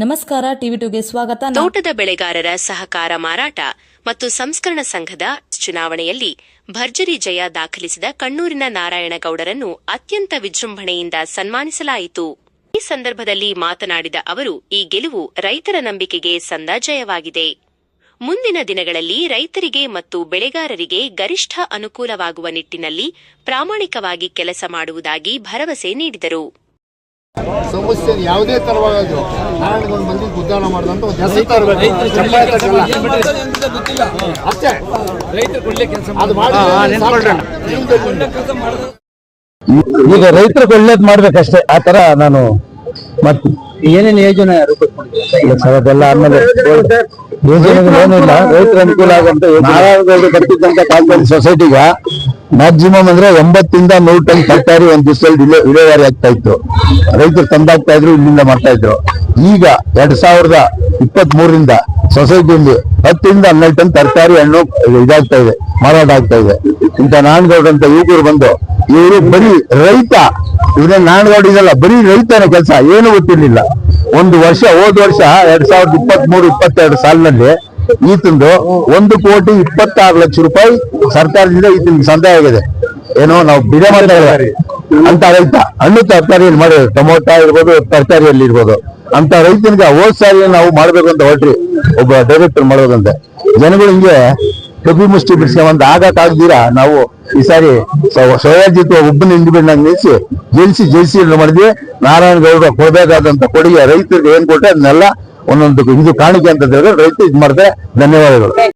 ನಮಸ್ಕಾರ, ಟಿವಿ2ಗೆ ಸ್ವಾಗತ. ತೋಟದ ಬೆಳೆಗಾರರ ಸಹಕಾರ ಮಾರಾಟ ಮತ್ತು ಸಂಸ್ಕರಣ ಸಂಘದ ಚುನಾವಣೆಯಲ್ಲಿ ಭರ್ಜರಿ ಜಯ ದಾಖಲಿಸಿದ ಕಣ್ಣೂರಿನ ನಾರಾಯಣಗೌಡರನ್ನು ಅತ್ಯಂತ ವಿಜೃಂಭಣೆಯಿಂದ ಸನ್ಮಾನಿಸಲಾಯಿತು. ಈ ಸಂದರ್ಭದಲ್ಲಿ ಮಾತನಾಡಿದ ಅವರು, ಈ ಗೆಲುವು ರೈತರ ನಂಬಿಕೆಗೆ ಸಂದ ಜಯವಾಗಿದೆ. ಮುಂದಿನ ದಿನಗಳಲ್ಲಿ ರೈತರಿಗೆ ಮತ್ತು ಬೆಳೆಗಾರರಿಗೆ ಗರಿಷ್ಠ ಅನುಕೂಲವಾಗುವ ನಿಟ್ಟಿನಲ್ಲಿ ಪ್ರಾಮಾಣಿಕವಾಗಿ ಕೆಲಸ ಮಾಡುವುದಾಗಿ ಭರವಸೆ ನೀಡಿದರು. ಸಮಸ್ಯೆ ಯಾವುದೇ ತರವಾಗದು ನಾರಾಯಣಗೌಡ ಮಂದಿ ಉದ್ಧಾರ ಮಾಡಿದಂತ ಈಗ ರೈತರಿಗೆ ಒಳ್ಳೇದ್ ಮಾಡ್ಬೇಕಷ್ಟೇ. ಆತರ ನಾನು ಮತ್ತೆ ಏನೇನು ಯೋಜನೆ ಅದೆಲ್ಲ ಆದ್ಮೇಲೆ ಯೋಜನೆಗಳೇನು ಇಲ್ಲ. ರೈತರ ಅನುಕೂಲ ಆಗಂತ ನಾರಾಯಣಗೌಡರು ಬರ್ತಿದ್ದಂತ ಕಾಲದಲ್ಲಿ ಸೊಸೈಟಿಗ ಮ್ಯಾಕ್ಸಿಮಮ್ ಅಂದ್ರೆ 80 ಇಂದ 100 ಟನ್ ತರಕಾರಿ ಒಂದ್ ದಿವಸದಲ್ಲಿ ವಿಲೇವಾರಿ ಆಗ್ತಾ ಇತ್ತು. ರೈತರು ತಂದಾಗ್ತಾ ಇದ್ರು, ಇಲ್ಲಿಂದ ಮಾಡ್ತಾ ಇದ್ರು. ಈಗ 2023ರಿಂದ ಸೊಸೈಟಿಯಲ್ಲಿ 10 ಇಂದ 12 ಟನ್ ತರಕಾರಿ ಹಣ್ಣು ಇದಾಗ್ತಾ ಇದೆ, ಮಾರಾಟ ಆಗ್ತಾ ಇದೆ. ಇಂತ ನಾರಾಯಣಗೌಡ ಅಂತ ಯುವಕರು ಬಂದು ಇವರು ಬರೀ ರೈತ, ಇವರೇ ನಾರಾಯಣಗೌಡ ಇದಲ್ಲ, ಬರೀ ರೈತನ ಕೆಲಸ ಏನು ಗೊತ್ತಿರ್ಲಿಲ್ಲ. ಒಂದು ವರ್ಷ ಹೋದ ವರ್ಷ 2023-22 ಸಾಲಿನಲ್ಲಿ ಈತಂದು 1,26 ಲಕ್ಷ ರೂಪಾಯಿ ಸರ್ಕಾರದಿಂದ ಈತನಿಗೆ ಸಂದಾಯ ಆಗಿದೆ. ಏನೋ ನಾವು ಬಿಡ ಮಾಡ್ತಾರೆ ಅಂತ ರೈತ ಹಣ್ಣು ತರಕಾರಿಯಲ್ಲಿ ಮಾಡಿದ್ರು, ಟೊಮೊಟೊ ಇರ್ಬೋದು, ತರಕಾರಿಯಲ್ಲಿ ಇರ್ಬೋದು ಅಂತ ರೈತನಿಗೆ ಹೋದ್ ಸಾರಿ ನಾವು ಮಾಡ್ಬೇಕು ಅಂತ ಹೊರಟ್ರಿ, ಒಬ್ಬ ಡೈರೆಕ್ಟರ್ ಮಾಡ್ಬೇಕಂತೆ. ಜನಗಳು ಹಿಂಗೆ ಕಬ್ಬಿ ಮುಷ್ಟಿ ಬಿಡಿಸ್ಕೊಂಡ್ ಆಗಕ್ಕಾಗ್ದಿರಾ ನಾವು ಈ ಸಾರಿ ಸ್ವಯಾಜಿತ್ವ ಒಬ್ಬನ ಇಂಡಿಪೆಂಡೆಂಟ್ ನಿಲ್ಲಿಸಿ ಜಯಿಸಿ ಮಾಡಿದ್ವಿ. ನಾರಾಯಣಗೌಡ ಕೊಡ್ಬೇಕಾದಂತ ಕೊಡುಗೆ ರೈತರಿಗೆ ಏನ್ ಕೊಟ್ಟೆ ಅದನ್ನೆಲ್ಲ ಒಂದೊಂದು ಇದು ಕಾಣಿಕೆ ಅಂತ ಹೇಳಿದ್ರೆ ರೈತ ಇದ್ ಮಾಡ್ತಾರೆ. ಧನ್ಯವಾದಗಳು.